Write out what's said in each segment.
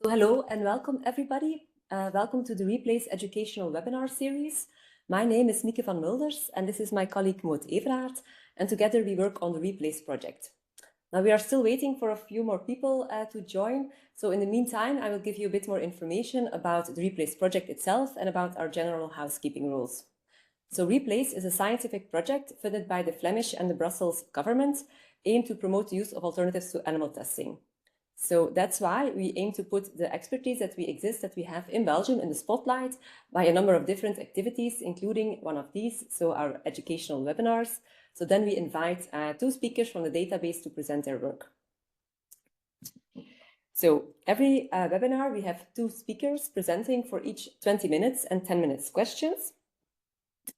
So hello and welcome everybody. Welcome to the Replace Educational Webinar Series. My name is Mieke van Mulders and this is my colleague Maud Everaert, and together we work on the Replace project. Now we are still waiting for a few more people to join. So in the meantime, I will give you a bit more information about the Replace project itself and about our general housekeeping rules. So Replace is a scientific project funded by the Flemish and the Brussels government, aimed to promote the use of alternatives to animal testing. So that's why we aim to put the expertise that we have in Belgium in the spotlight by a number of different activities, including one of these, so our educational webinars. So then we invite two speakers from the database to present their work. So every webinar, we have two speakers presenting for each 20 minutes and 10 minutes questions.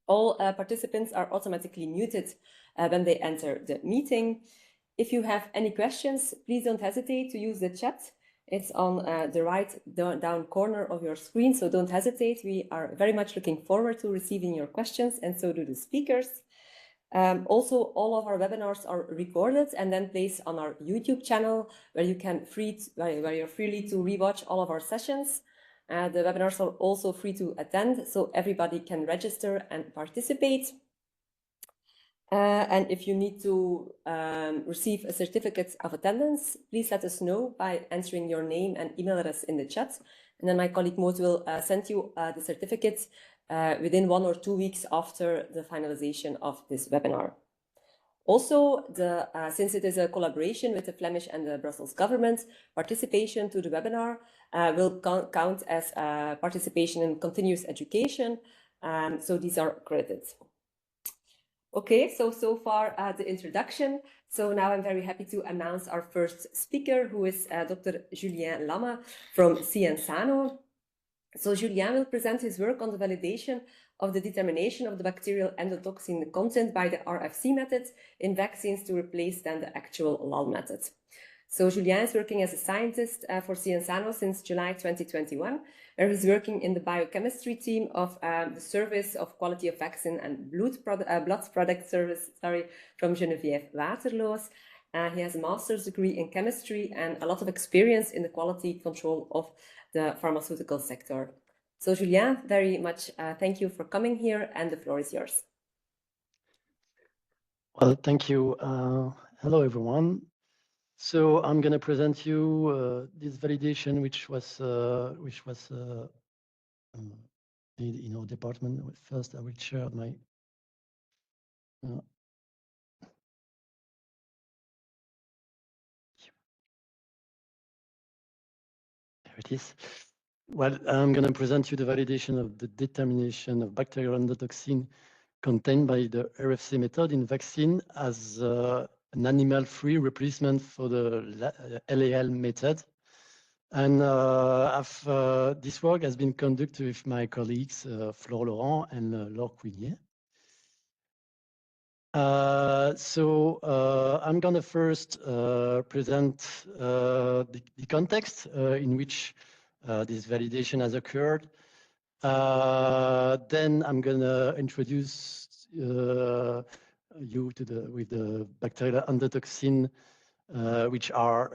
All participants are automatically muted when they enter the meeting. If you have any questions, please don't hesitate to use the chat. It's on the right down corner of your screen, so don't hesitate. We are very much looking forward to receiving your questions, and so do the speakers. Also, all of our webinars are recorded and then placed on our YouTube channel, where you're freely to rewatch all of our sessions. The webinars are also free to attend, so everybody can register and participate. And if you need to receive a certificate of attendance, please let us know by entering your name and email address in the chat. And then my colleague Maud will send you the certificate within 1 or 2 weeks after the finalization of this webinar. Also, since it is a collaboration with the Flemish and the Brussels government, participation to the webinar will count as participation in continuous education. So these are credited. Okay, so far the introduction. So now I'm very happy to announce our first speaker, who is Dr. Julien Lamme from Sciensano. So Julien will present his work on the validation of the determination of the bacterial endotoxin content by the RFC method in vaccines to replace then the actual LAL method. So Julien is working as a scientist for Sciensano since July 2021, where he's working in the biochemistry team of the Service of Quality of Vaccine and Blood Product Service, from Geneviève Waterloos. He has a master's degree in chemistry and a lot of experience in the quality control of the pharmaceutical sector. So Julien, very much thank you for coming here, and the floor is yours. Well, thank you. Hello, everyone. So I'm going to present you this validation, which was in our department. First, I will share my. There it is. Well, I'm going to present you the validation of the determination of bacterial endotoxin contained by the RFC method in vaccine as an animal-free replacement for the LAL method. And this work has been conducted with my colleagues, Flore Laurent and Laure Quinier. I'm going to first present the context in which this validation has occurred. Then I'm going to introduce you with the bacterial endotoxin, which are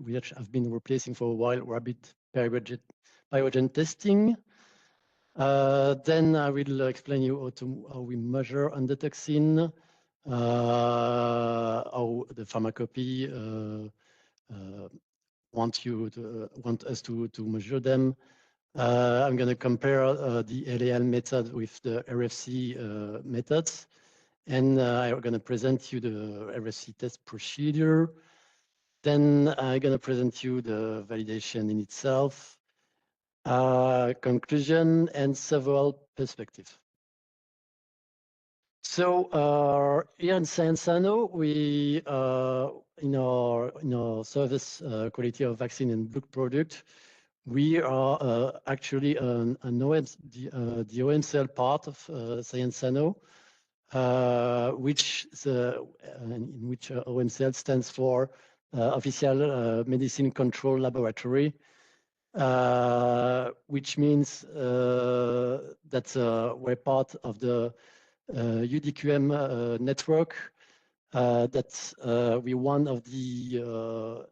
which have been replacing for a while rabbit biogen testing. Then I will explain you how we measure endotoxin, how the pharmacopy want us to measure them. I'm going to compare the LAL method with the RFC methods, and I'm going to present you the RFC test procedure. Then I'm going to present you the validation in itself, conclusion, and several perspectives. So here in Sciensano, we in our service quality of vaccine and blood product, we are actually the OMCL part of Sciensano, in which OMCL stands for Official Medicine Control Laboratory, which means that we're part of the UDQM network. That we're one of the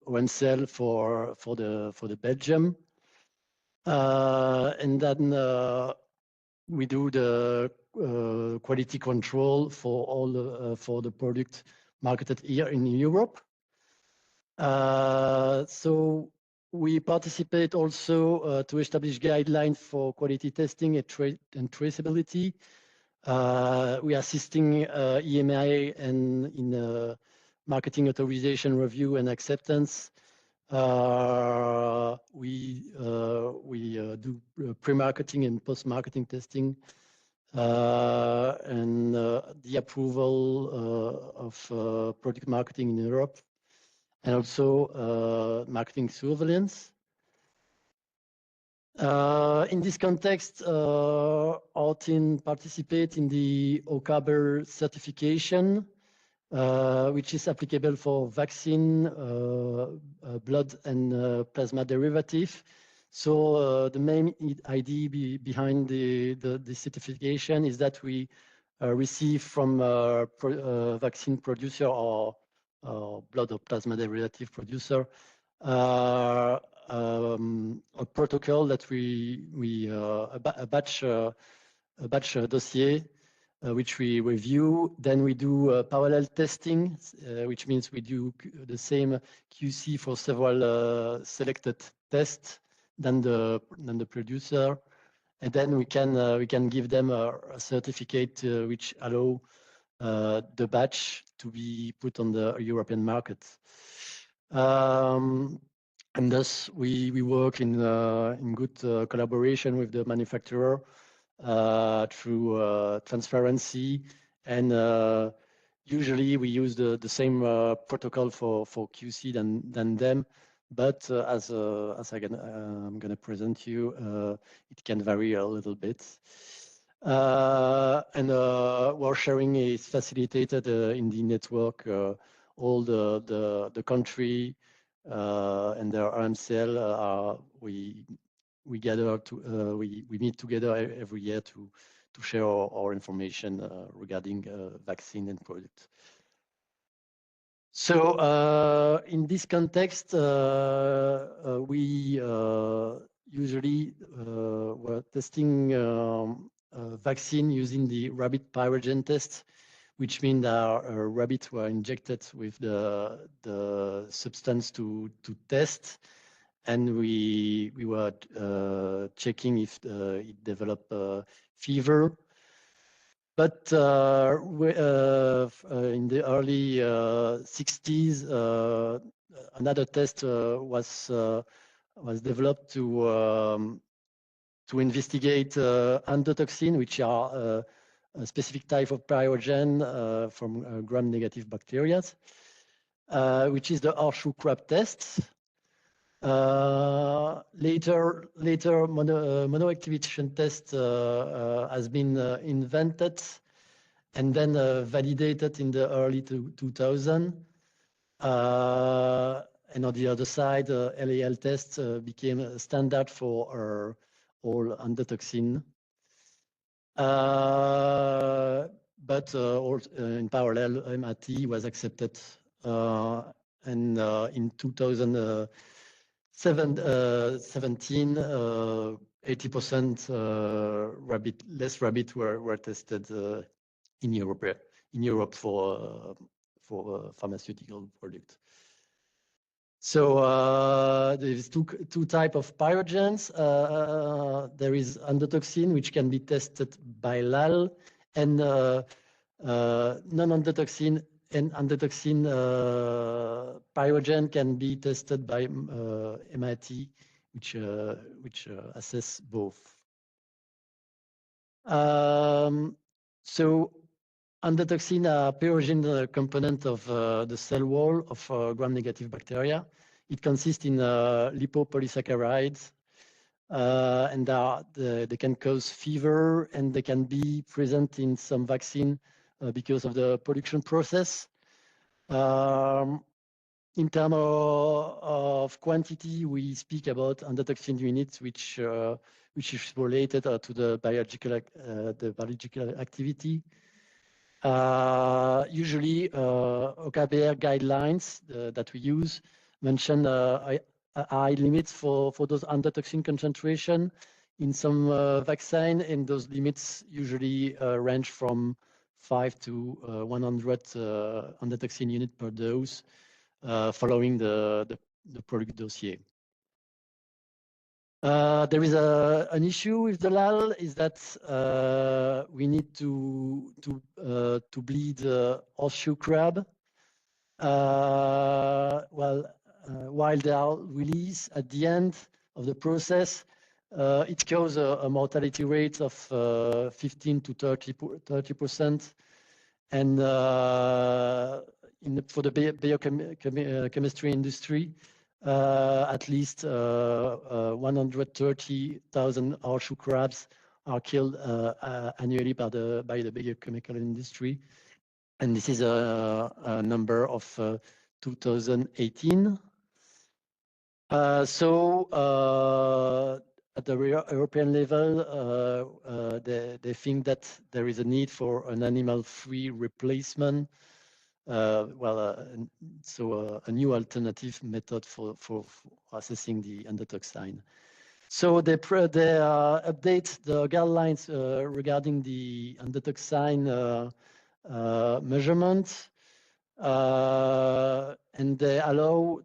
one cell for the Belgium, and then we do the quality control for all for the product marketed here in Europe. So we participate also to establish guidelines for quality testing and traceability. We are assisting EMA and in marketing authorization review and acceptance. We do pre-marketing and post-marketing testing, and the approval of product marketing in Europe, and also marketing surveillance. In this context, our team participates in the OCABR certification, which is applicable for vaccine, blood and plasma derivative. So the main idea behind the certification is that we receive from vaccine producer or blood or plasma derivative producer a protocol that a batch dossier which we review. Then we do parallel testing, which means we do the same QC for several selected tests than the producer, and then we can give them a certificate which allow the batch to be put on the European market. And thus, we work in good collaboration with the manufacturer through transparency, and usually we use the same protocol for QC than them. But as I'm going to present you, it can vary a little bit. And our sharing is facilitated in the network. All the country and their RMCL we gather to we meet together every year to share our information regarding vaccine and product. So in this context, we usually were testing vaccine using the rabbit pyrogen test, which means that rabbits were injected with the substance to test, and we were checking if it developed fever. But in the early 60s, another test was developed to investigate endotoxin, which are a specific type of pyrogen from gram-negative bacteria, which is the horseshoe crab test. Later monoactivation test has been invented and then validated in the early 2000s. And on the other side, LAL test became a standard for all endotoxin. But in parallel, MAT was accepted, and in 2017, 80% less rabbit were tested in Europe for pharmaceutical product. So there is two type of pyrogens. There is endotoxin, which can be tested by LAL, and non-endotoxin and endotoxin pyrogen can be tested by MIT, which assess both. So endotoxin are pyrogen component of the cell wall of gram-negative bacteria. It consists in lipopolysaccharides, and they can cause fever, and they can be present in some vaccine because of the production process. In terms of quantity, we speak about endotoxin units, which is related to the biological activity. Usually, OKBR guidelines that we use mention high limits for those endotoxin concentration in some vaccine, and those limits usually range from 5 to 100 endotoxin unit per dose, following the product dossier. There is an issue with the LAL, is that we need to bleed horseshoe crab. While they are released at the end of the process, it causes a mortality rate of 15 to 30%. And for the biochemistry industry, at least 130,000 horseshoe crabs are killed annually by the biochemical industry. And this is a number of 2018. At the European level, they think that there is a need for an animal-free replacement. So a new alternative method for assessing the endotoxin. So they update the guidelines regarding the endotoxin measurement, and they allow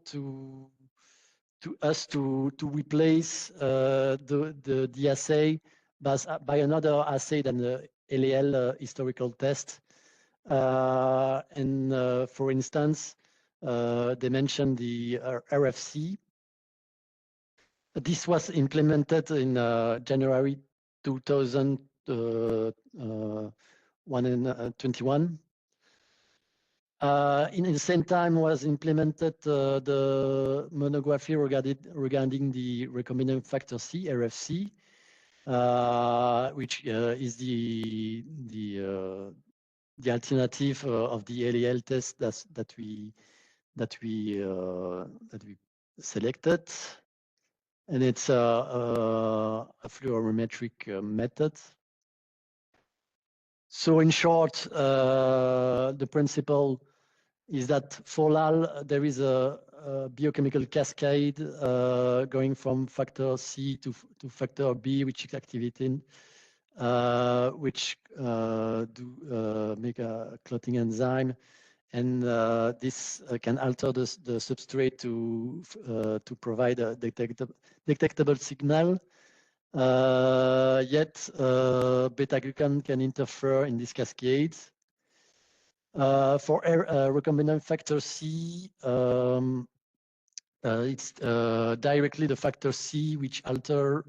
us to replace the assay by another assay than the LAL historical test. For instance, they mentioned the RFC. This was implemented in January 2021. In the same time was implemented the monography regarding the recombinant factor C, RFC, which is the alternative of the LAL test that we selected, and it's a fluorometric method. So in short, the principle is that for LAL there is a biochemical cascade going from factor C to factor B, which is activating, which make a clotting enzyme, and this can alter the substrate to provide a detectable signal. Yet beta-glucan can interfere in this cascade. For recombinant factor C, it's directly the factor C which alter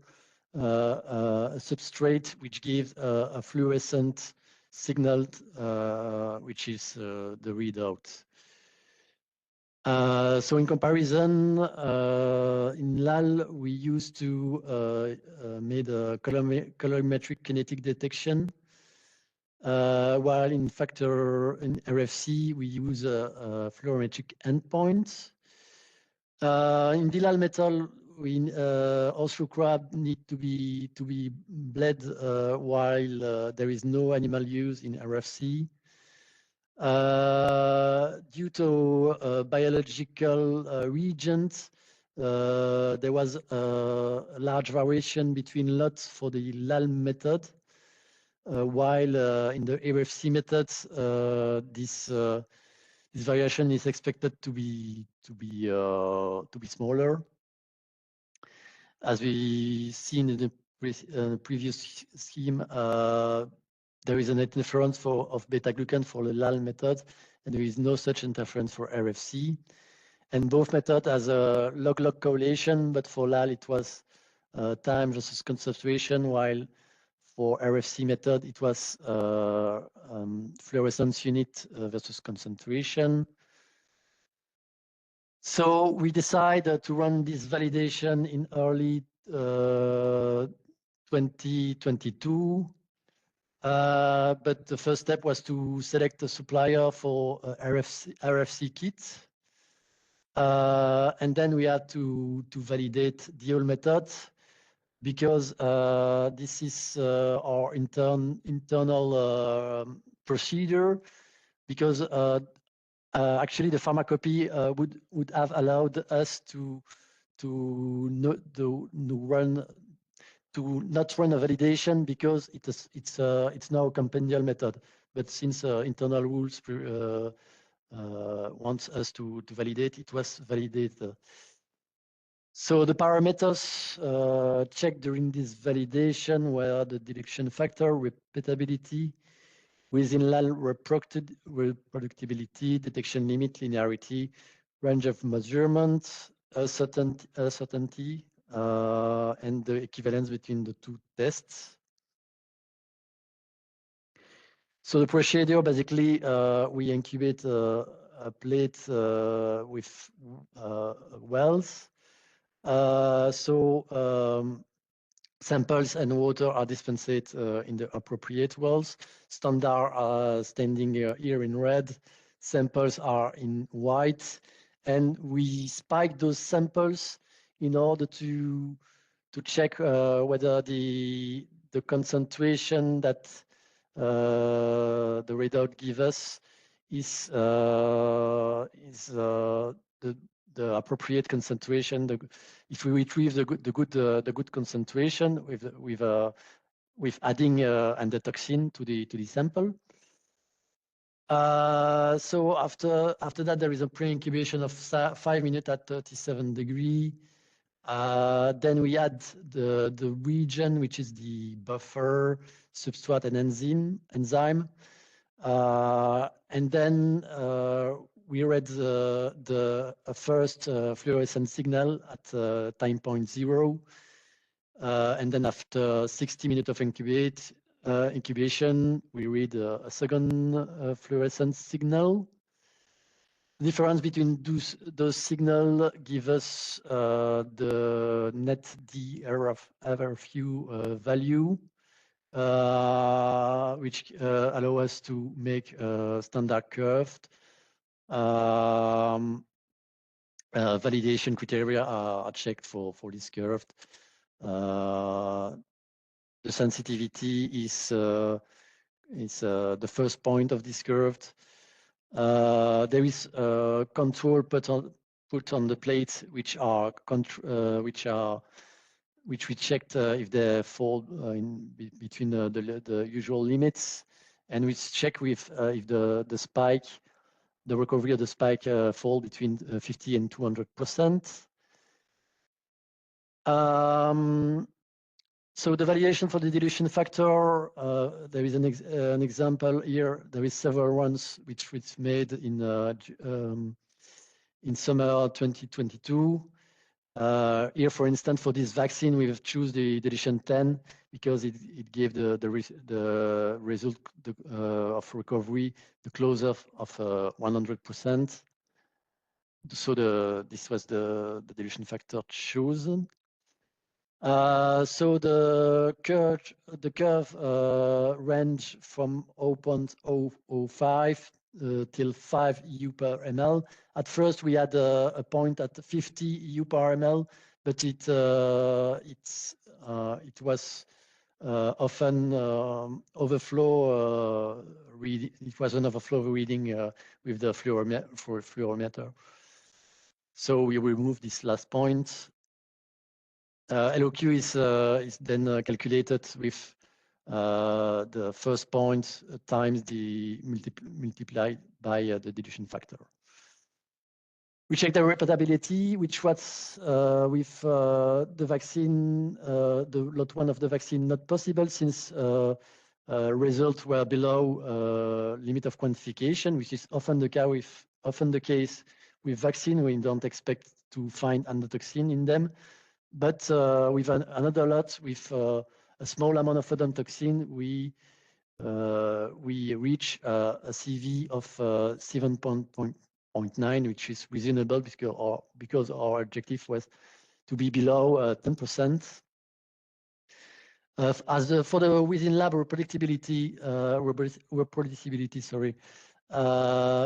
a substrate which gives a fluorescent signal, which is the readout. So in comparison, in LAL, we used to made a colorimetric kinetic detection, while in RFC, we use a fluorometric endpoint. In the LAL method, horseshoe crab need to be bled while there is no animal use in RFC. Due to biological reagents, there was a large variation between lots for the LAL method, while in the RFC methods, this variation is expected to be smaller. As we seen in the previous scheme, there is an interference of beta-glucan for the LAL method, and there is no such interference for RFC. And both methods has a log-log correlation, but for LAL it was time versus concentration, while for RFC method it was fluorescence unit versus concentration. So we decided to run this validation in early 2022. But the first step was to select a supplier for RFC kit. And then we had to validate the whole method, because this is our internal procedure, because actually the pharmacopy would have allowed us to not run a validation, because it's now a compendial method. But since internal rules wants us to validate, it was validated. So the parameters checked during this validation were the detection factor, repeatability, within LAL reproducibility, detection limit, linearity, range of measurement, certainty, and the equivalence between the two tests. So the procedure, basically, we incubate a plate with wells. Samples and water are dispensed in the appropriate wells. Standard are standing here in red. Samples are in white, and we spike those samples in order to check whether the concentration that the readout gives us is the appropriate concentration. If we retrieve the good concentration with adding endotoxin to the sample. So after that, there is a pre-incubation of 5 minutes at 37 degrees. Then we add the region, which is the buffer, substrate, and enzyme. And then we read the first fluorescent signal at time point 0. And then after 60 minutes of incubation, we read a second fluorescent signal. The difference between those signals give us the net D RFU value, which allow us to make a standard curved. Validation criteria are checked for this curve. The sensitivity is the first point of this curve. There is control put on the plates, which we checked if they fall in between the usual limits, and we check with if the recovery of the spike fall between 50 and 200%. So the validation for the dilution factor, there is an example here. There is several ones which made in summer 2022. Here, for instance, for this vaccine, we have choose the dilution 10 because it gave the result of recovery, the close-off of 100%. So this was the dilution factor chosen. So the curve range from 0.005 till 5 EU per ml. At first, we had a point at 50 EU per ml, but it was often overflow. It was an overflow reading with the fluorometer. So we removed this last point. LOQ is then calculated with the first point times the multiplied by the dilution factor. We check the repeatability, which was with the vaccine, the lot 1 of the vaccine, not possible since results were below limit of quantification, which is often the case with vaccine. We don't expect to find endotoxin in them. But with another lot, with a small amount of endotoxin, we reach a CV of 7.9, which is reasonable because our objective was to be below 10%. For the within lab reproducibility,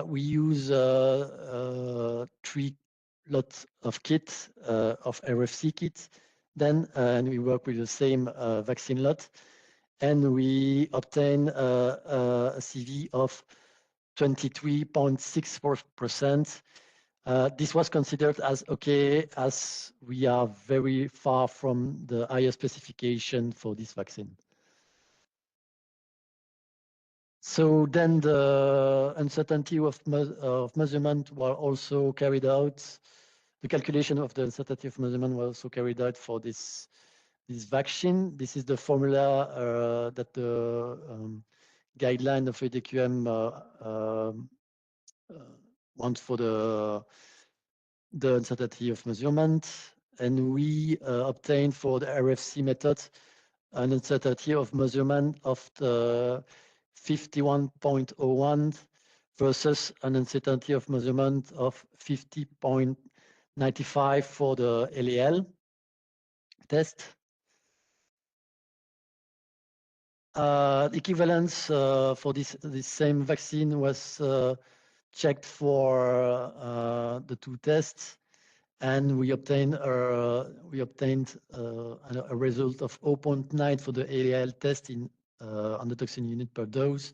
we use 3 lots of kits of RFC kits. Then and we work with the same vaccine lot, and we obtain a CV of 23.64%. This was considered as okay, as we are very far from the higher specification for this vaccine. So then the uncertainty of measurement were also carried out. The calculation of the uncertainty of measurement was also carried out for this vaccine. This is the formula that the guideline of EDQM wants for the uncertainty of measurement. And we obtained for the RFC method an uncertainty of measurement of the 51.01 versus an uncertainty of measurement of 50.95 for the LAL test. Equivalence for this same vaccine was checked for the two tests, and we obtained a result of 0.9 for the LAL test in endotoxin unit per dose,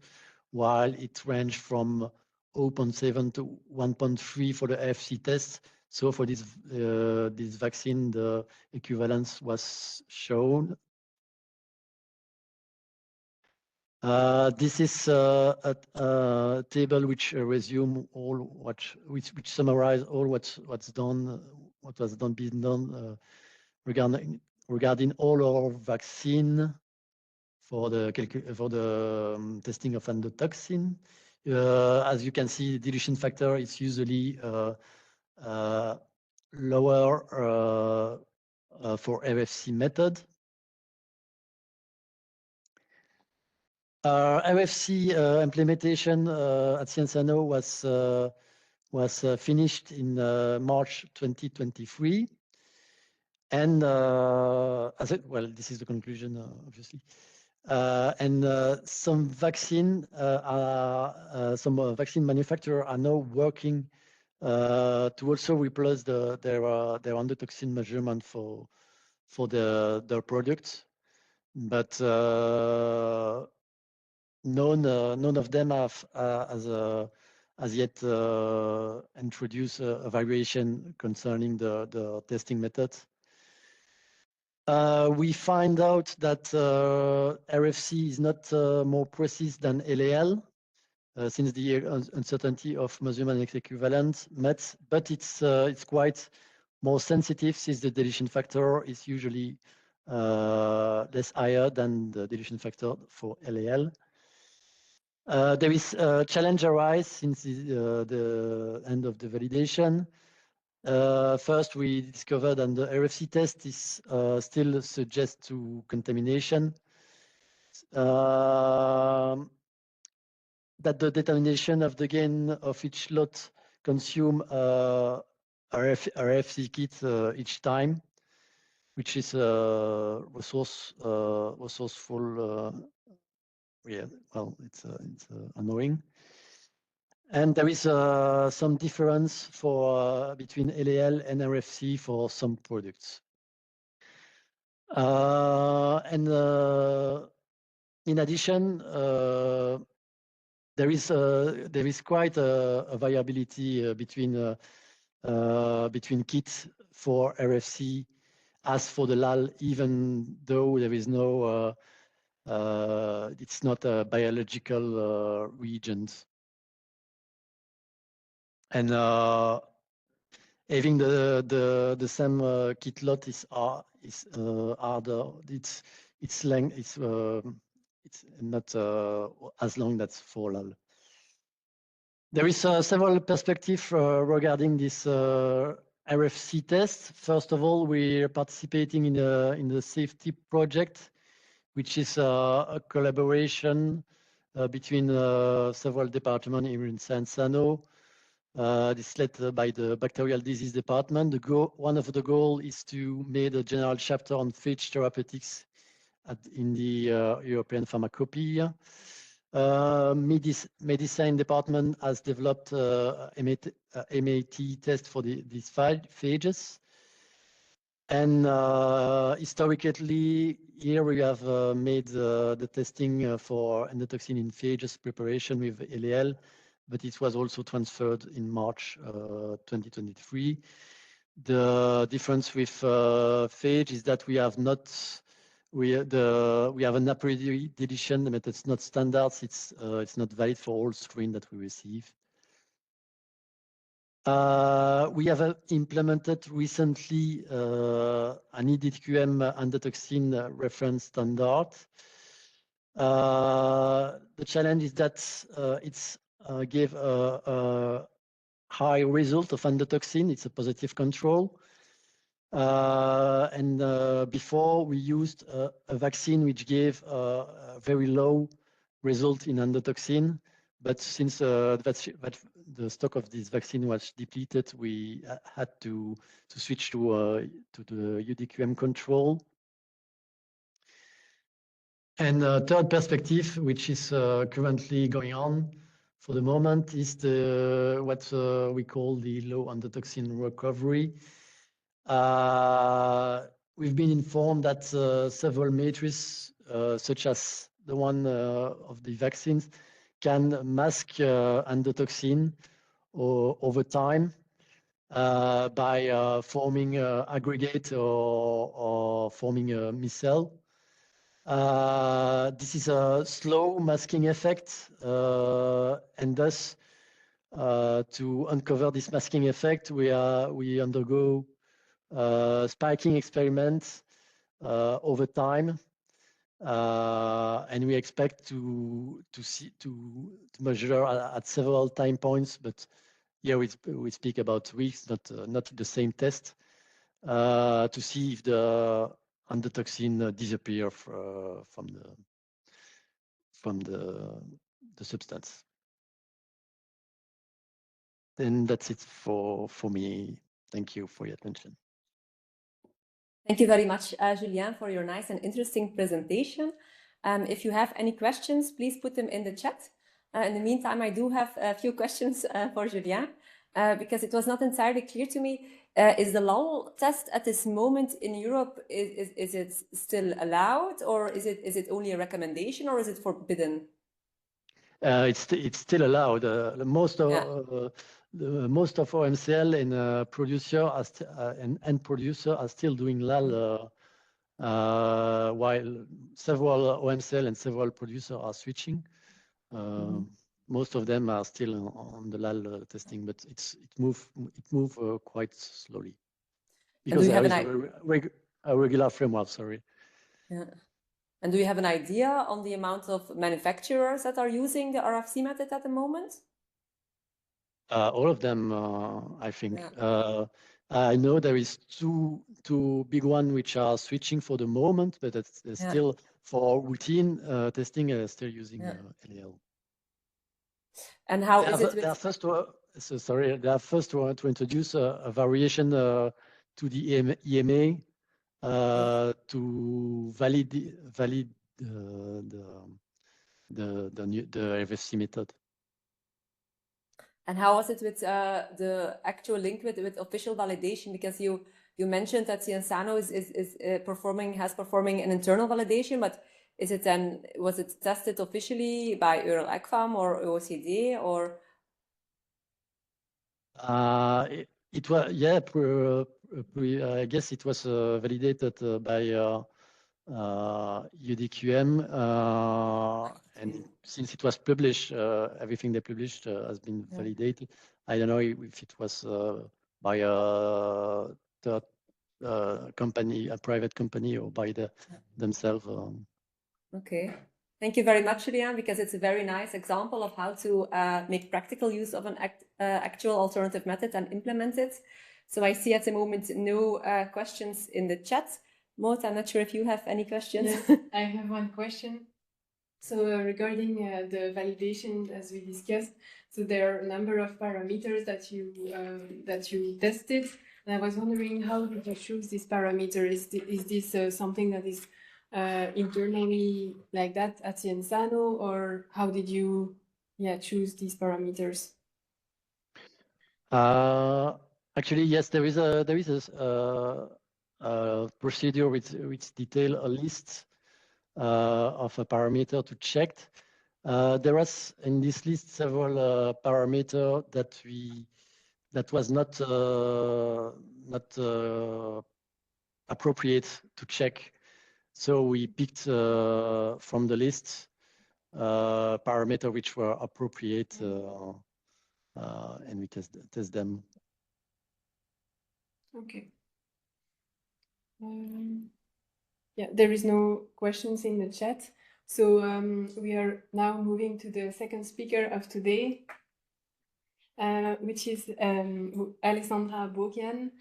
while it ranged from 0.7 to 1.3 for the FC test. So for this vaccine, the equivalence was shown. This is a table which resume all which summarize all what was done regarding all our vaccine for the testing of endotoxin. As you can see, the dilution factor is usually lower for RFC method. RFC implementation at Sciensano was finished in March 2023, and this is the conclusion, obviously. And some vaccine manufacturers are now working to also replace their endotoxin measurement for their products, but none of them have as yet introduced a variation concerning the testing method. We find out that RFC is not more precise than LAL, since the uncertainty of measurement is equivalent, but it's quite more sensitive, since the dilution factor is usually less higher than the dilution factor for LAL. There is a challenge arise since the end of the validation. First, we discovered that the RFC test is still suggest to contamination. That the determination of the gain of each lot consume RFC kit each time, which is resourceful. Yeah, well, it's annoying. And there is some difference for between LAL and RFC for some products. And in addition, there is quite a variability between kits for RFC as for the LAL, even though there is no it's not a biological reagent. And having the same kit lot is harder. Its length is it's not as long as for LAL. There is several perspectives regarding this RFC test. First of all, we're participating in the safety project, which is a collaboration between several departments here in Sciensano. This led by the bacterial disease department. One of the goals is to make a general chapter on phage therapeutics in the European Pharmacopoeia. Medicine department has developed MAT test for these phages. And historically, here we have made the testing for endotoxin in phages preparation with LAL, but it was also transferred in March 2023. The difference with phage is that we have not we have an a priori deletion, but it's not standards. It's not valid for all strains that we receive. We have implemented recently an EDQM endotoxin reference standard. The challenge is that it's gave a high result of endotoxin. It's a positive control. And before we used a vaccine which gave a very low result in endotoxin. But since the stock of this vaccine was depleted, we had to switch to the UDQM control. And third perspective, which is currently going on for the moment, is what we call the low endotoxin recovery. We've been informed that several matrices, such as the one of the vaccines, can mask endotoxin over time by forming aggregate or forming a micelle. This is a slow masking effect, and thus to uncover this masking effect, we undergo spiking experiments over time, and we expect to measure at several time points. But here we speak about weeks, not the same test, to see if the endotoxin disappear from the substance. Then that's it for me. Thank you for your attention. Thank you very much, Julien, for your nice and interesting presentation. If you have any questions, please put them in the chat. In the meantime, I do have a few questions for Julien, because it was not entirely clear to me. Is the LAL test at this moment in Europe, is it still allowed, or is it only a recommendation, or is it forbidden? It's still allowed. Most of OMCL and producer and end producer are still doing LAL, while several OMCL and several producers are switching. Most of them are still on the LAL testing, but it move quite slowly because there is a regular framework. Sorry. Yeah. And do you have an idea on the amount of manufacturers that are using the RFC method at the moment? All of them, I think. Yeah. I know there is two big ones which are switching for the moment, but it's still for routine testing, still using LAL. And how is it? They are first to introduce a variation to the EMA to validate the RFC method. And how was it with the actual link with official validation? Because you mentioned that Sciensano has performing an internal validation, but was it tested officially by EURL-ECVAM or OECD or? It was, yeah. I guess it was validated by UDQM, and since it was published, everything they published has been validated. I don't know if it was by a third company, a private company, or by themselves. Okay. Thank you very much, Julien, because it's a very nice example of how to make practical use of an actual alternative method and implement it. So I see at the moment no questions in the chat. Maud, I'm not sure if you have any questions. Yes, I have one question. So regarding the validation, as we discussed, so there are a number of parameters that you tested. And I was wondering, how did you choose this parameter? Is this something that is internally like that at Sciensano, or how did you choose these parameters? Actually, yes, there is a procedure which detail a list of a parameter to check. There was in this list several parameters that was not appropriate to check. So we picked from the list parameters which were appropriate, and we test them. Okay. Yeah, there is no questions in the chat. So we are now moving to the second speaker of today, which is Alessandra Boggian.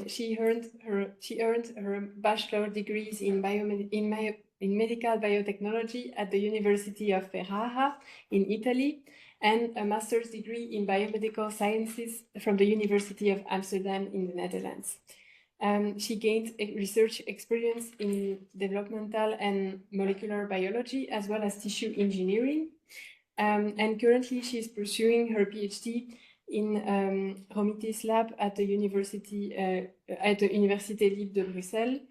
She earned her bachelor degrees in medical biotechnology at the University of Ferrara in Italy, and a master's degree in biomedical sciences from the University of Amsterdam in the Netherlands. She gained research experience in developmental and molecular biology, as well as tissue engineering. And currently she is pursuing her PhD in Romitti's lab at the University Université Libre de Bruxelles.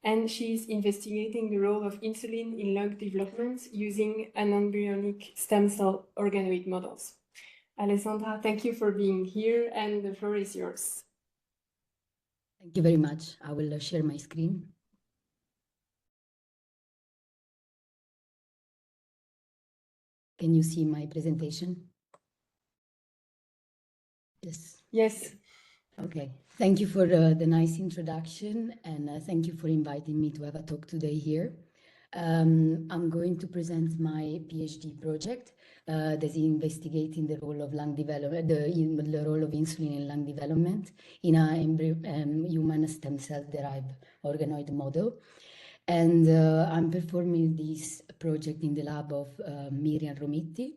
And she is investigating the role of insulin in lung development using embryonic stem cell organoid models. Alessandra, thank you for being here, and the floor is yours. Thank you very much. I will share my screen. Can you see my presentation? Yes. Yes. Okay. Thank you for the nice introduction, and thank you for inviting me to have a talk today here. I'm going to present my PhD project that is investigating the role of lung development, the role of insulin in lung development in a human stem cell derived organoid model. And I'm performing this project in the lab of Miriam Romitti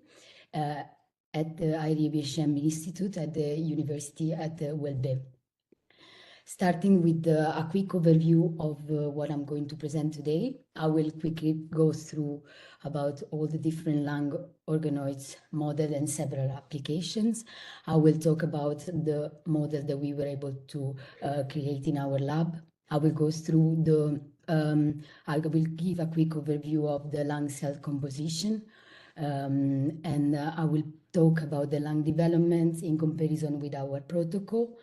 at the IRIBHM Institute at the University at ULB. Starting with a quick overview of what I'm going to present today, I will quickly go through about all the different lung organoids model and several applications. I will talk about the model that we were able to create in our lab. I will go through I will give a quick overview of the lung cell composition, and I will talk about the lung development in comparison with our protocol.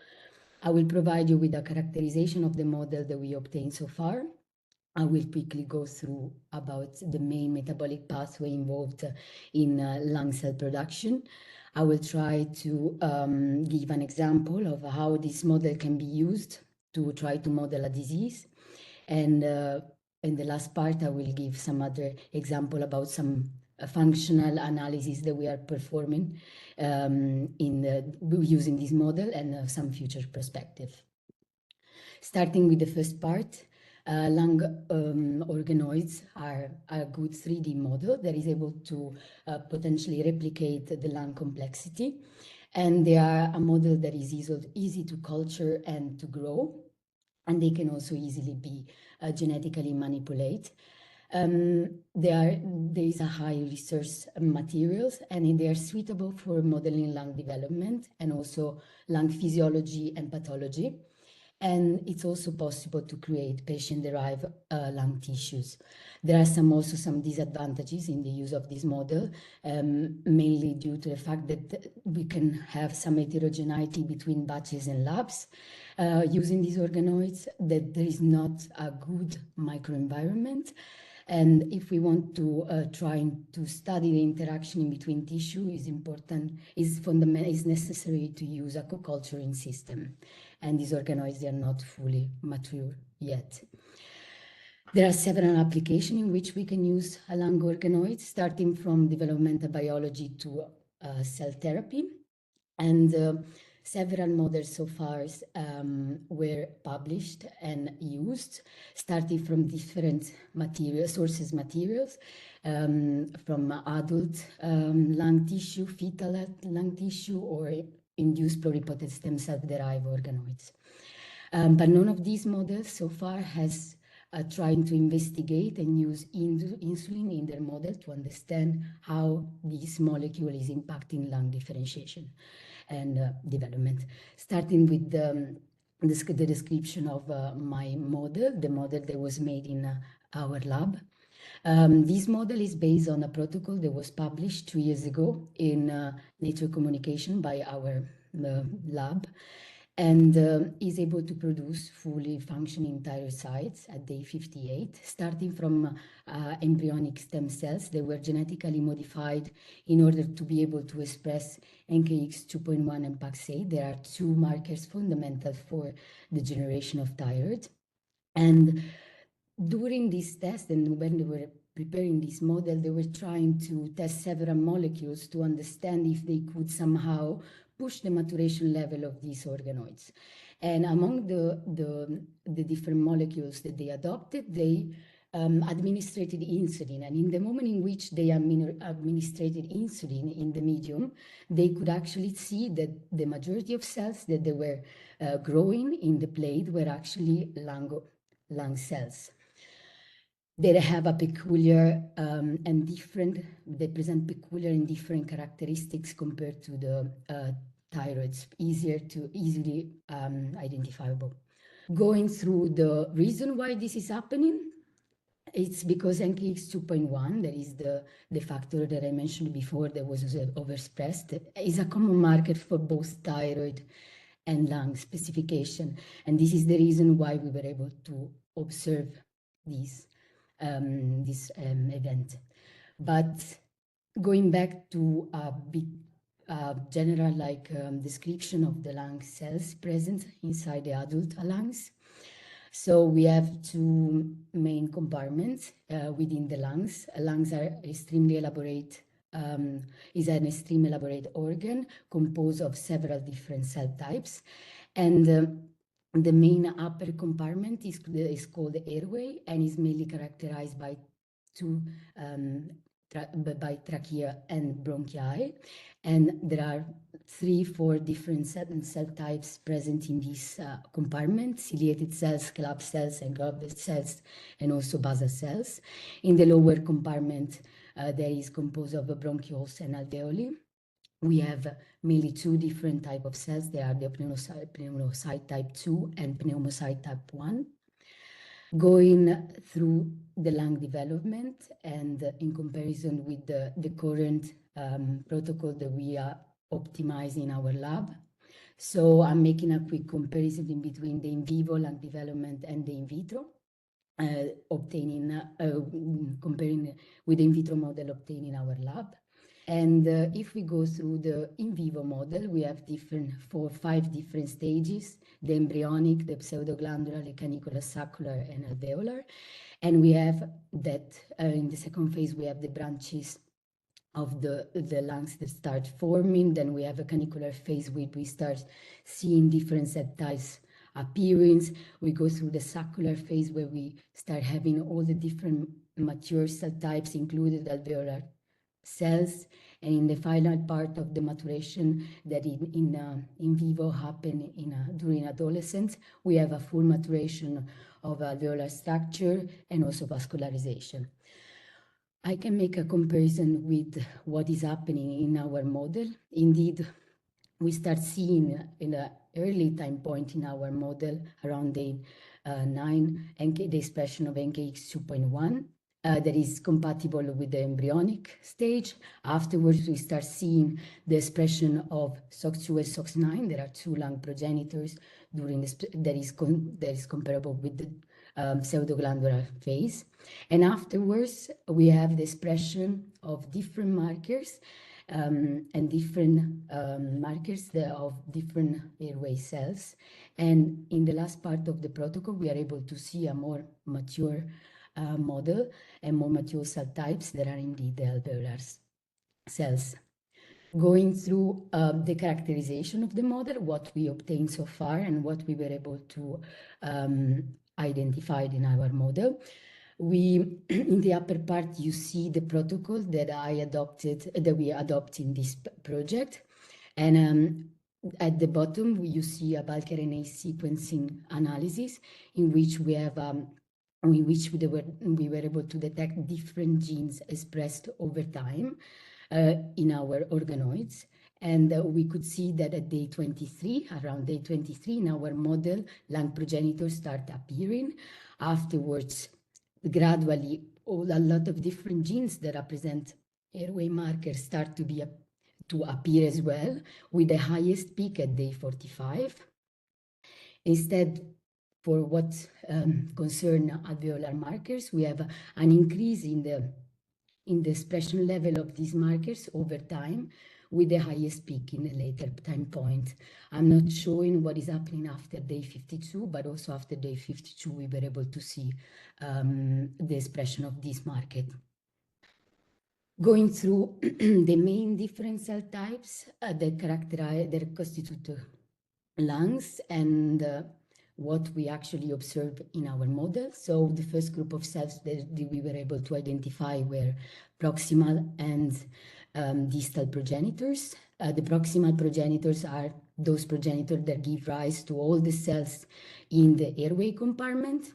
I will provide you with a characterization of the model that we obtained so far. I will quickly go through about the main metabolic pathway involved in lung cell production. I will try to give an example of how this model can be used to try to model a disease. And in the last part, I will give some other example about some functional analysis that we are performing using this model, and some future perspective. Starting with the first part, lung organoids are a good 3D model that is able to potentially replicate the lung complexity. And they are a model that is easy to culture and to grow. And they can also easily be genetically manipulated. There is a high resource materials, and they are suitable for modeling lung development and also lung physiology and pathology. And it's also possible to create patient-derived lung tissues. There are also some disadvantages in the use of this model, mainly due to the fact that we can have some heterogeneity between batches and labs using these organoids, that there is not a good microenvironment. And if we want to try to study the interaction in between tissue, is necessary to use a co-culturing system. And these organoids are not fully mature yet. There are several applications in which we can use a lung organoid, starting from developmental biology to cell therapy. And several models so far were published and used, starting from different materials, from adult lung tissue, fetal lung tissue, or induced pluripotent stem cell-derived organoids. But none of these models so far has tried to investigate and use insulin in their model to understand how this molecule is impacting lung differentiation and development. Starting with the description of my model, the model that was made in our lab. This model is based on a protocol that was published 2 years ago in Nature Communication by our lab, and is able to produce fully functioning thyrocytes at day 58, starting from embryonic stem cells that were genetically modified in order to be able to express NKX 2.1 and PAX8. There are two markers fundamental for the generation of thyroid. And during this test, and when they were preparing this model, they were trying to test several molecules to understand if they could somehow push the maturation level of these organoids. And among the different molecules that they adopted, they administrated insulin. And in the moment in which they administrated insulin in the medium, they could actually see that the majority of cells that they were growing in the plate were actually lung cells. They have a peculiar and different, they present peculiar and different characteristics compared to the thyroids, easily identifiable. Going through the reason why this is happening, it's because NKX 2.1, that is the factor that I mentioned before that was overexpressed, is a common marker for both thyroid and lung specification. And this is the reason why we were able to observe this event. But going back to a bit general description of the lung cells present inside the adult lungs. So we have two main compartments within the lungs. Lungs are extremely elaborate, is an extremely elaborate organ composed of several different cell types. And the main upper compartment is called the airway and is mainly characterized by by trachea and bronchi. And there are 3-4 different cell types present in this compartment: ciliated cells, club cells, and goblet cells, and also basal cells. In the lower compartment, there is composed of bronchioles and alveoli. We have mainly 2 different types of cells. They are the pneumocyte type 2 and pneumocyte type 1. Going through the lung development and in comparison with the current protocol that we are optimizing in our lab. So I'm making a quick comparison in between the in vivo lung development and the in vitro, comparing with the in vitro model obtained in our lab. And if we go through the in vivo model, we have 5 different stages: the embryonic, the pseudoglandular, the caniculosaccular, and alveolar. And we have that in the second phase, we have the branches of the lungs that start forming. Then we have a canicular phase where we start seeing different cell types appearance. We go through the saccular phase where we start having all the different mature cell types, included alveolar cells. And in the final part of the maturation that in vivo happen during adolescence, we have a full maturation of alveolar structure and also vascularization. I can make a comparison with what is happening in our model. Indeed, we start seeing in an early time point in our model around day 9 the expression of NKX 2.1. That is compatible with the embryonic stage. Afterwards, we start seeing the expression of SOX2 and SOX9. There are 2 lung progenitors during this that is comparable with the pseudoglandular phase. And afterwards, we have the expression of different markers and different markers of different airway cells. And in the last part of the protocol, we are able to see a more mature model and more mature cell types that are indeed the alveolar cells. Going through the characterization of the model, what we obtained so far and what we were able to identify in our model. In the upper part, you see the protocol that we adopted in this project. And at the bottom, you see a bulk RNA sequencing analysis in which we have we were able to detect different genes expressed over time in our organoids. And we could see that at day 23, around day 23, in our model, lung progenitors start appearing. Afterwards, gradually, a lot of different genes that represent airway markers start to appear as well, with the highest peak at day 45. Instead, for what concern alveolar markers, we have an increase in the expression level of these markers over time, with the highest peak in a later time point. I'm not showing what is happening after day 52, but also after day 52, we were able to see the expression of this marker. Going through the main different cell types that constitute lungs and what we actually observe in our model. So the first group of cells that we were able to identify were proximal and distal progenitors. The proximal progenitors are those progenitors that give rise to all the cells in the airway compartment.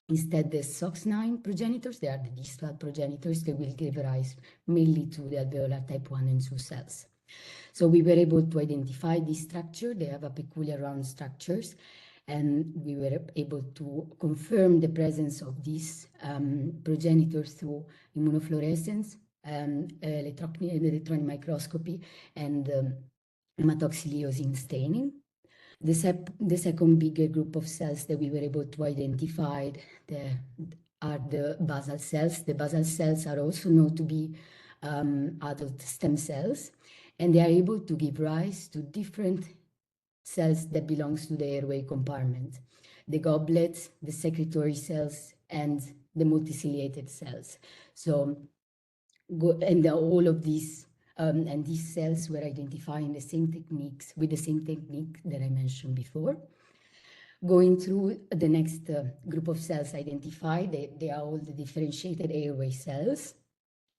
Instead, the SOX9 progenitors, they are the distal progenitors that will give rise mainly to the alveolar type 1 and 2 cells. So we were able to identify this structure. They have a peculiar round structures, and we were able to confirm the presence of these progenitors through immunofluorescence, electron microscopy, and hematoxyliosin staining. The second bigger group of cells that we were able to identify are the basal cells. The basal cells are also known to be adult stem cells, and they are able to give rise to different cells that belongs to the airway compartment: the goblet, the secretory cells, and the multiciliated cells. So, all of these and these cells were identifying the same techniques with the same technique that I mentioned before. Going through the next group of cells identified, they are all the differentiated airway cells.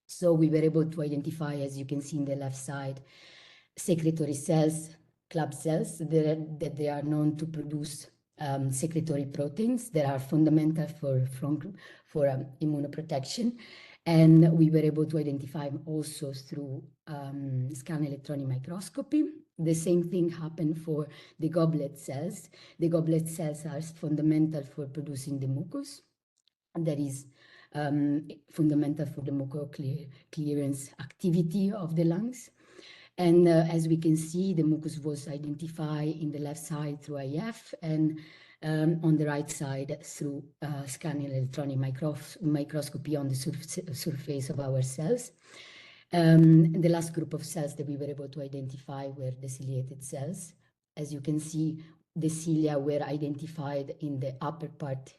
So we were able to identify, as you can see in the left side, secretory cells, club cells, that they are known to produce secretory proteins that are fundamental for immunoprotection. And we were able to identify them also through scan electron microscopy. The same thing happened for the goblet cells. The goblet cells are fundamental for producing the mucus. That is fundamental for the mucus clearance activity of the lungs. And as we can see, the mucus was identified in the left side through IF, and on the right side through scanning electron microscopy on the surface of our cells. The last group of cells that we were able to identify were the ciliated cells. As you can see, the cilia were identified in the upper part,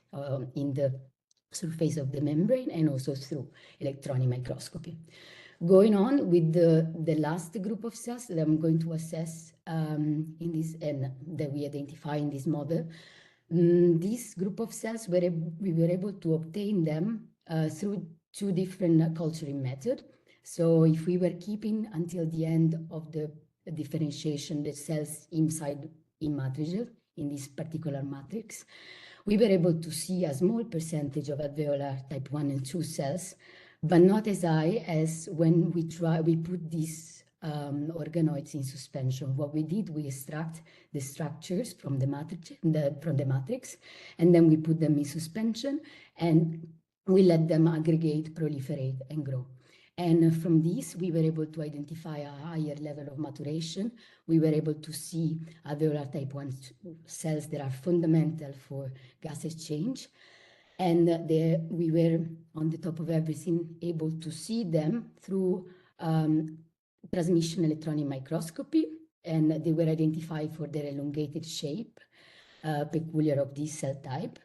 in the surface of the membrane, and also through electron microscopy. Going on with the last group of cells that I'm going to assess in this, and that we identify in this model. This group of cells, we were able to obtain them through two different culturing methods. So if we were keeping until the end of the differentiation the cells inside in matrix, in this particular matrix, we were able to see a small percentage of alveolar type 1 and 2 cells, but not as high as when we put these organoids in suspension. What we did, we extract the structures from the matrix, and then we put them in suspension, and we let them aggregate, proliferate, and grow. And from this, we were able to identify a higher level of maturation. We were able to see alveolar type 1 cells that are fundamental for gas exchange. And we were, on the top of everything, able to see them through transmission electron microscopy. And they were identified for their elongated shape, peculiar of this cell type.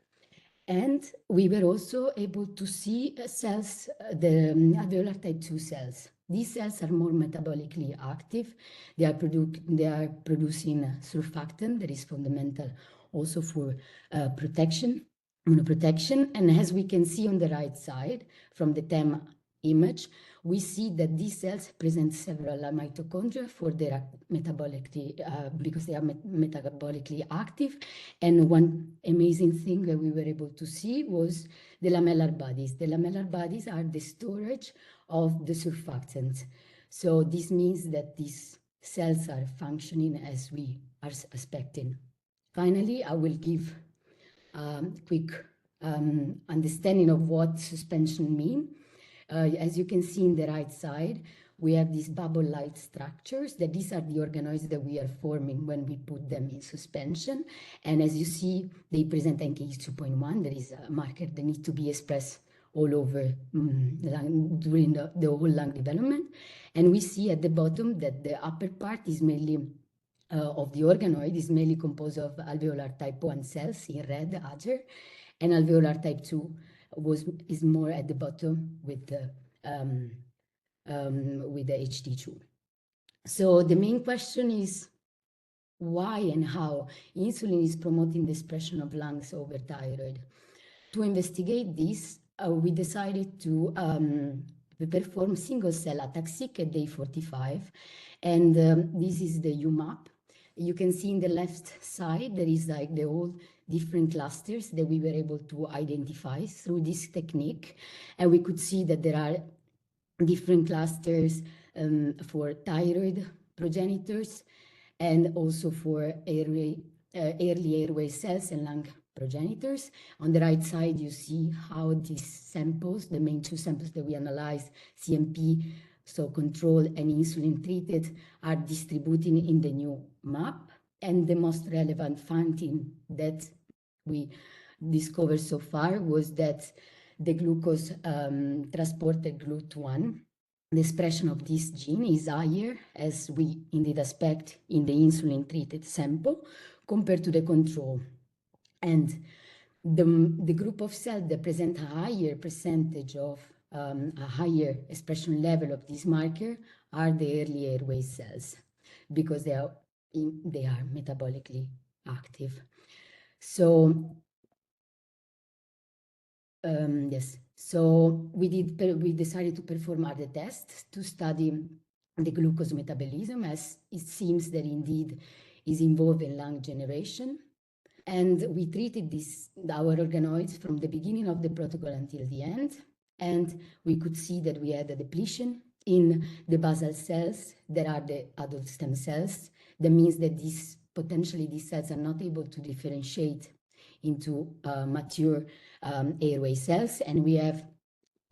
And we were also able to see cells, the alveolar type 2 cells. These cells are more metabolically active. They are producing surfactant that is fundamental also for immunoprotection. And as we can see on the right side from the TEM image, we see that these cells present several mitochondria for their metabolically, because they are metabolically active. And one amazing thing that we were able to see was the lamellar bodies. The lamellar bodies are the storage of the surfactants. So this means that these cells are functioning as we are expecting. Finally, I will give a quick understanding of what suspension means. As you can see in the right side, we have these bubble-like structures, that these are the organoids that we are forming when we put them in suspension. And as you see, they present NKH 2.1. There is a marker that needs to be expressed all over during the whole lung development. And we see at the bottom that the upper part is mainly of the organoid is mainly composed of alveolar type 1 cells in red, agar, and alveolar type 2 is more at the bottom with the HD2. So the main question is why and how insulin is promoting the expression of lungs over thyroid. To investigate this, we decided to perform single-cell ataxic at day 45, and this is the UMAP. You can see in the left side, there is like the whole different clusters that we were able to identify through this technique. And we could see that there are different clusters for thyroid progenitors and also for early airway cells and lung progenitors. On the right side, you see how these samples, the main two samples that we analyzed, CMP, so control and insulin treated, are distributing in the new map. And the most relevant finding that we discovered so far was that the glucose transporter GLUT1, the expression of this gene is higher, as we indeed expect in the insulin treated sample, compared to the control. And the group of cells that present a higher percentage of a higher expression level of this marker are the early airway cells, because they are metabolically active. So yes, so we decided to perform other tests to study the glucose metabolism, as it seems that indeed is involved in lung generation. And we treated our organoids from the beginning of the protocol until the end. And we could see that we had a depletion in the basal cells that are the adult stem cells. That means that potentially these cells are not able to differentiate into mature airway cells. And we have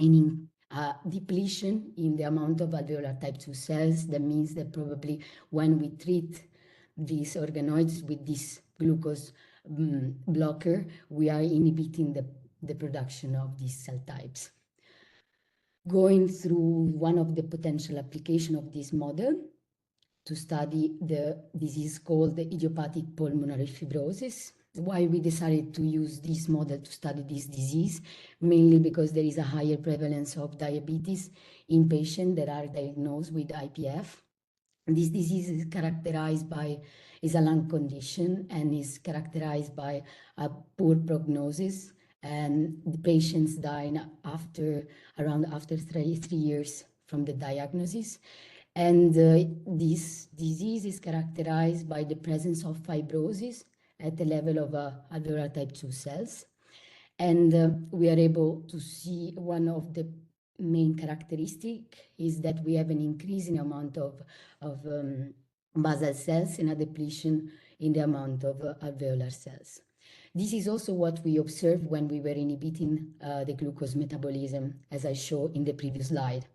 a depletion in the amount of alveolar type 2 cells. That means that probably when we treat these organoids with this glucose blocker, we are inhibiting the production of these cell types. Going through one of the potential application of this model to study the disease called the idiopathic pulmonary fibrosis. Why we decided to use this model to study this disease? Mainly because there is a higher prevalence of diabetes in patients that are diagnosed with IPF. This disease is characterized by, is a lung condition and is characterized by a poor prognosis, and the patients die after 3 years from the diagnosis. And this disease is characterized by the presence of fibrosis at the level of alveolar type 2 cells. And we are able to see one of the main characteristic is that we have an increasing amount of basal cells and a depletion in the amount of alveolar cells. This is also what we observed when we were inhibiting the glucose metabolism, as I showed in the previous slide.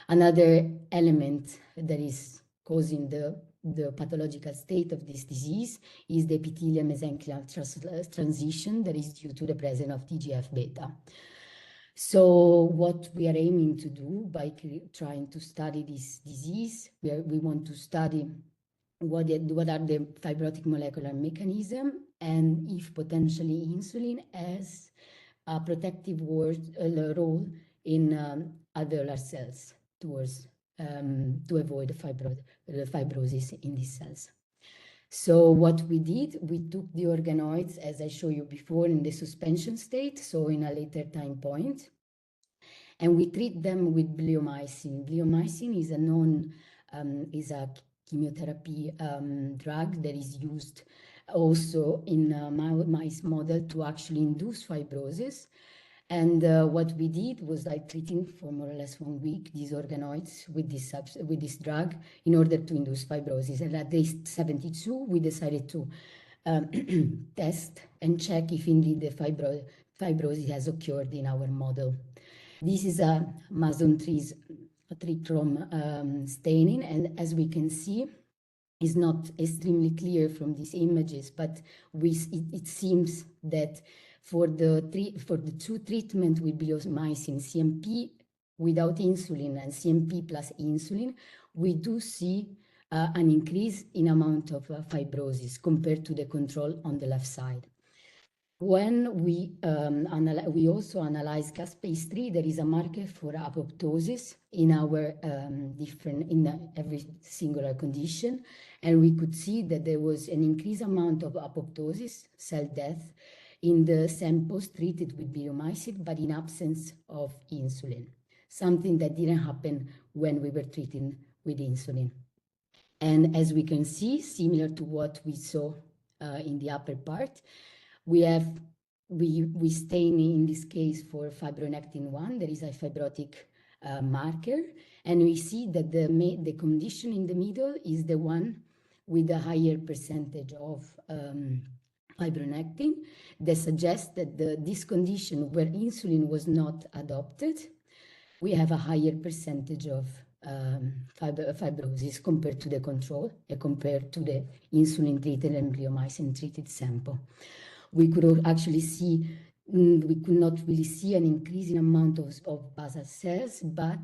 Another element that is causing the pathological state of this disease is the epithelial-mesenchymal transition that is due to the presence of TGF-beta. So what we are aiming to do by trying to study this disease, we want to study what are the fibrotic molecular mechanism, and if potentially insulin has a protective role in alveolar cells towards to avoid the fibrosis in these cells. So what we did, we took the organoids, as I showed you before, in the suspension state, so in a later time point, and we treat them with bleomycin. Bleomycin is a chemotherapy drug that is used also in a mice model to actually induce fibrosis. And what we did was like treating for more or less 1 week these organoids with this drug in order to induce fibrosis. And at day 72, we decided to test and check if indeed the fibrosis has occurred in our model. This is a Mason trichrome staining, and as we can see, is not extremely clear from these images, but it seems that for the two treatment with bleomycin, CMP without insulin and CMP plus insulin, we do see an increase in amount of fibrosis compared to the control on the left side. When we also analyze caspase-3, there is a marker for apoptosis in our in every singular condition, and we could see that there was an increased amount of apoptosis, cell death, in the samples treated with bleomycin, but in absence of insulin, something that didn't happen when we were treating with insulin. And as we can see, similar to what we saw in the upper part, we stain in this case for fibronectin 1. There is a fibrotic marker, and we see that the condition in the middle is the one with a higher percentage of fibronectin that suggests that this condition where insulin was not adopted, we have a higher percentage of fibrosis compared to the control, compared to the insulin-treated and bleomycin-treated sample. We could actually see, we could not really see an increasing amount of basal cells, but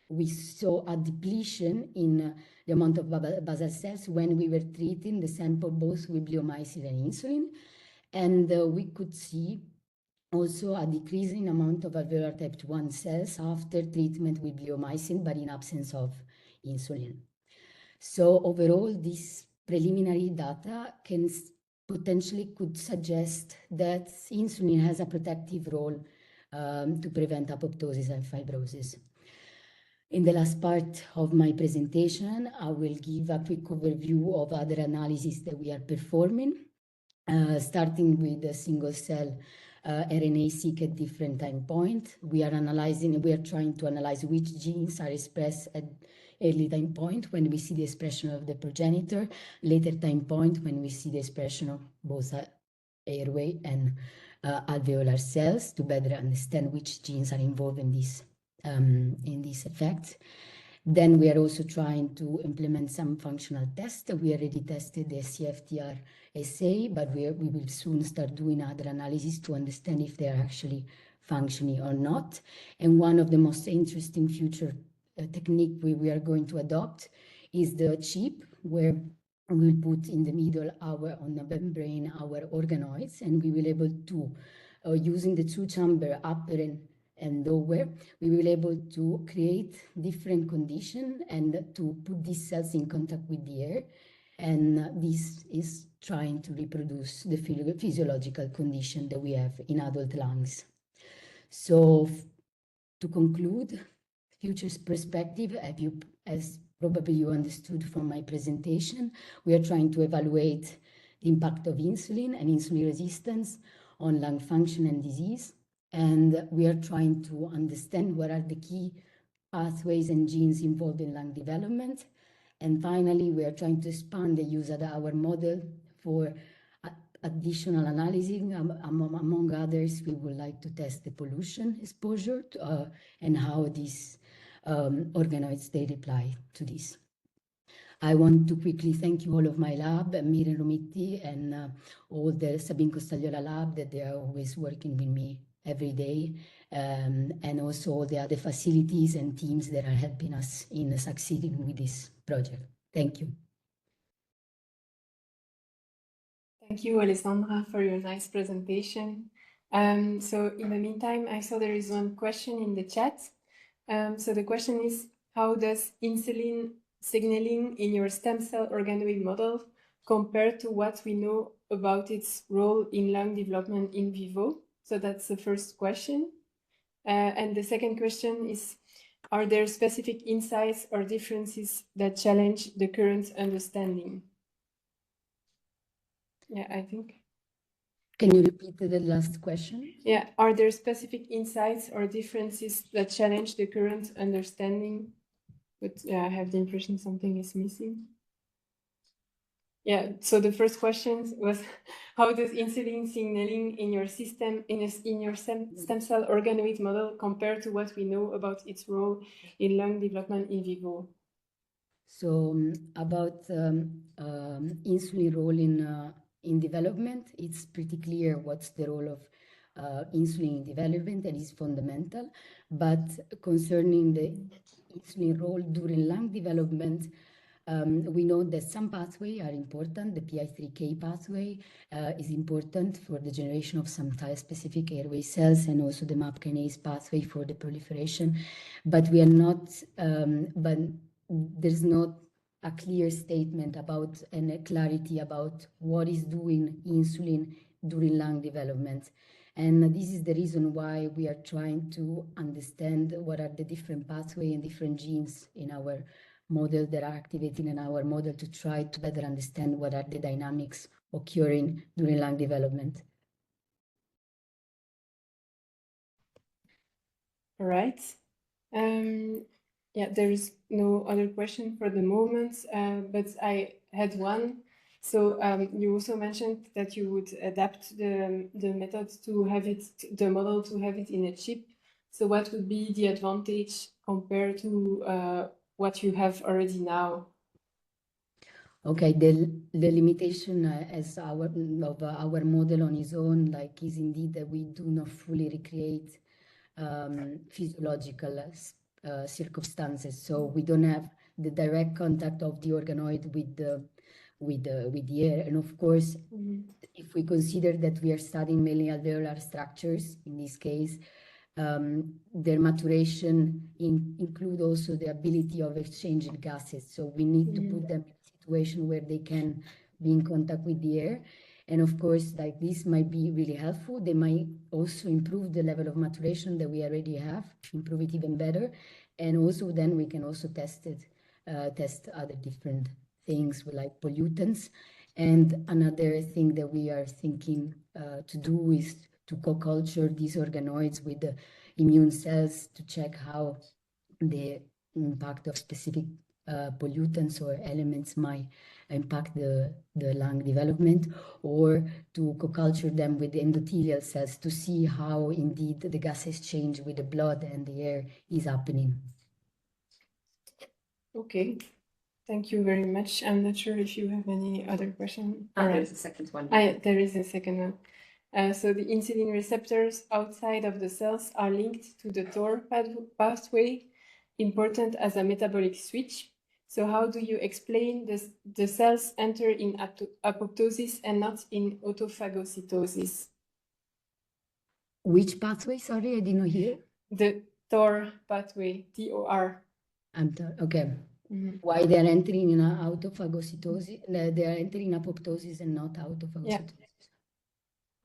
we saw a depletion in the amount of basal cells when we were treating the sample both with bleomycin and insulin. And we could see also a decreasing amount of alveolar type 1 cells after treatment with bleomycin, but in absence of insulin. So overall, this preliminary data potentially could suggest that insulin has a protective role to prevent apoptosis and fibrosis. In the last part of my presentation, I will give a quick overview of other analyses that we are performing, starting with the single cell RNA-seq at different time point. We are trying to analyze which genes are expressed at early time point when we see the expression of the progenitor, later time point when we see the expression of both airway and alveolar cells to better understand which genes are involved in this effect. Then we are also trying to implement some functional tests. We already tested the CFTR assay, but we will soon start doing other analyses to understand if they are actually functioning or not. And one of the most interesting future technique we are going to adopt is the chip, where we will put in the middle on the membrane our organoids, and we will be able to, using the two chamber upper and lower, we will be able to create different conditions and to put these cells in contact with the air. And this is trying to reproduce the physiological condition that we have in adult lungs. So to conclude, future perspective, as probably you understood from my presentation, we are trying to evaluate the impact of insulin and insulin resistance on lung function and disease. And we are trying to understand what are the key pathways and genes involved in lung development. And finally, we are trying to expand the use of our model for additional analysis. Among others, we would like to test the pollution exposure and how these organoids, they reply to this. I want to quickly thank you all of my lab, Miriam Romitti, and all the Sabine Costagliola lab, that they are always working with me every day, and also all the other facilities and teams that are helping us in succeeding with this project. Thank you. Thank you, Alessandra, for your nice presentation. So in the meantime, I saw there is one question in the chat. So the question is, how does insulin signaling in your stem cell organoid model compare to what we know about its role in lung development in vivo? So that's the first question. And the second question is, are there specific insights or differences that challenge the current understanding? Yeah, I think. Can you repeat the last question? Yeah, are there specific insights or differences that challenge the current understanding? But I have the impression something is missing. Yeah, so the first question was, how does insulin signaling in your system, in your stem cell organoid model compare to what we know about its role in lung development in vivo? So about insulin role in development, it's pretty clear what's the role of insulin in development, and is fundamental. But concerning the insulin role during lung development, we know that some pathways are important. The PI3K pathway is important for the generation of some specific airway cells, and also the MAP kinase pathway for the proliferation. But we are not, but there's not a clear statement about and a clarity about what is doing insulin during lung development. And this is the reason why we are trying to understand what are the different pathways and different genes in our model that are activating in our model, to try to better understand what are the dynamics occurring during lung development. All right. Yeah, there is no other question for the moment, but I had one. So you also mentioned that you would adapt the method to have it, the model to have it in a chip. So what would be the advantage compared to what you have already now? Okay, the limitation as our model on its own, like, is indeed that we do not fully recreate physiological circumstances. So we don't have the direct contact of the organoid with the air. And of course, if we consider that we are studying mainly alveolar structures, in this case, their maturation include also the ability of exchanging gases. So we need to put them in a situation where they can be in contact with the air. And of course, like, this might be really helpful. They might also improve the level of maturation that we already have, improve it even better. And also then we can also test other different things like pollutants. And another thing that we are thinking to do is to co-culture these organoids with the immune cells to check how the impact of specific pollutants or elements might impact the lung development, or to co-culture them with the endothelial cells to see how indeed the gas exchange with the blood and the air is happening. Okay. Thank you very much. I'm not sure if you have any other question. There's a second one. There is a second one. So the insulin receptors outside of the cells are linked to the TOR pathway, important as a metabolic switch. So how do you explain this, the cells enter in apoptosis and not in autophagocytosis? Which pathway? Sorry, I didn't hear. The TOR pathway, TOR. Okay. Why they are entering in autophagocytosis? They are entering apoptosis and not autophagocytosis. Yeah.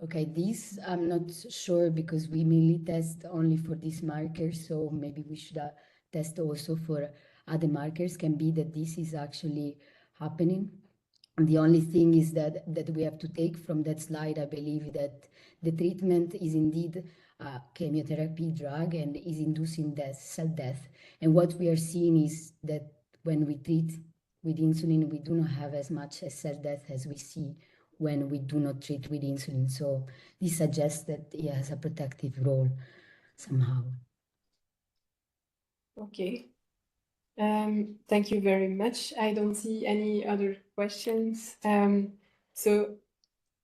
Okay, this I'm not sure, because we mainly test only for these markers, so maybe we should test also for other markers. Can be that this is actually happening. And the only thing is that we have to take from that slide, I believe, that the treatment is indeed a chemotherapy drug and is inducing cell death. And what we are seeing is that when we treat with insulin, we do not have as much as cell death as we see when we do not treat with insulin. So this suggests that it has a protective role somehow. Okay. Thank you very much. I don't see any other questions. So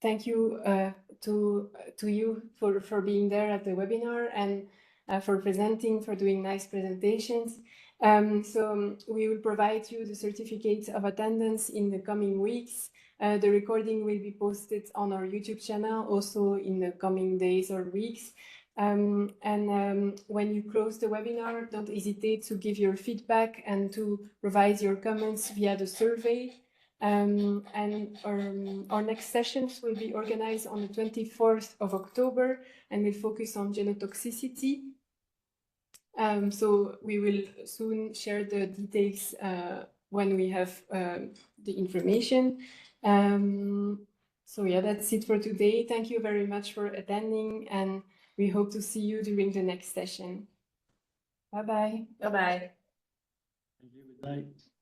thank you to you for being there at the webinar, and for presenting, for doing nice presentations. So we will provide you the certificate of attendance in the coming weeks. The recording will be posted on our YouTube channel also in the coming days or weeks. When you close the webinar, don't hesitate to give your feedback and to provide your comments via the survey. Our next sessions will be organized on the 24th of October and will focus on genotoxicity. So we will soon share the details when we have the information. So yeah, that's it for today. Thank you very much for attending, and we hope to see you during the next session. Bye-bye. Bye-bye. Thank you. Good night.